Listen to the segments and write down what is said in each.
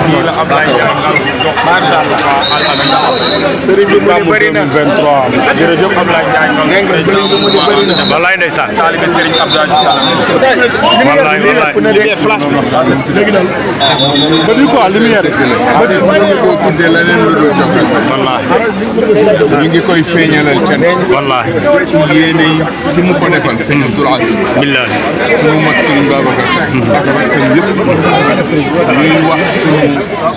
kii la Abdoulaye Ndiaye macha allah sëriñ bi mu ni bëri na 23 jërëjëf Abdoulaye Ndiaye nga sëriñ bi mu ni bëri na wallaay ndeysaan taalibe Serigne Abdoulaye wallaay wallaay flash léegi daal ba di quoi lumière ba di mën nga koo tuddee leneen lu dul jox wallaahi ñu ngi koy feeñalal ca wallaahi ci yéene yi ki mu ko defal sëñ Abdoulaye billaahi sunu mag sëriñ Babacar ak rakkam yëpp ñuy wax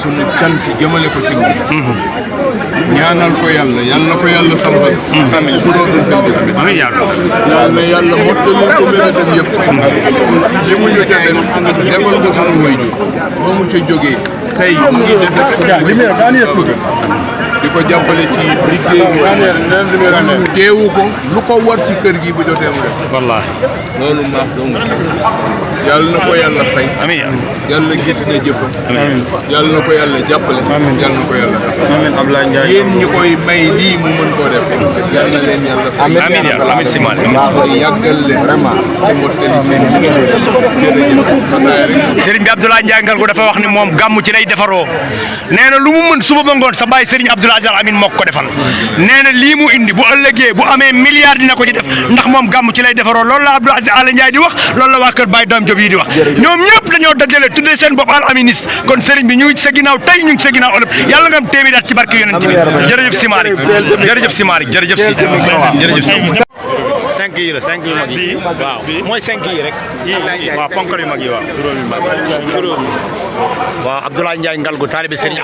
sunu cant jëmale ko ci moom ñaanal ko yàlla na ko yàlla sambal amiin su dootul seen dëkk amiin yàlla yal na yàlla mottali ko mébétam yëpp li mu ñu ca def defal ko sunu waajur ba mu ca jógee tey mu ngi def di ko jàppale ci liggéey teewu ko lu ko war ci kër gi bu jotee mu def wallaahi loolu maax doomu yàlla na ko yàlla fay amiin yàlla gis na jëfam yàlla na ko yàlla jàppale yàlla na ko yàlla tax amiin Abdoulaye Ndiaye yéen ñi koy may lii mu mën koo def yàlla na leen yàlla fay amiin yàlla amiin si maal yàggal leen vraiment te mottali seen jërëjëf Serigne bi Abdoulaye Ndiaye Ngalgou dafa wax ni moom gàmmu ci lay defaroo nee na lu mu mën suba ba ngoon sa bàyyi Serigne Abdoulaye Amin moo ko defal nee na lii mu indi bu ëllëgee bu amee milliard dina ko ci def ndax moom gàmmu ci lay defaroo loolu la Abdoulaye Ndiaye di wax loolu la waa kër Baye Dame Diop yi di wax ñoom ñëpp dañoo dajale tuddee seen bopp al aministe kon Serigne bi ñu ngi sa ginnaaw tey ñu ngi sa ginnaaw ëllëg yàlla nga am téeméer at ci barke yonent bi jërëjëf si Malick jërëjëf si Malick jërëjëf si jërëjëf si 5 yi la 5 yu mag yi waaw mooy 5 yi rek waaw ponkal yu mag yi waaw juróom yu mag waaw Abdoulaye Ndiaye Ngalgou taalibe Serigne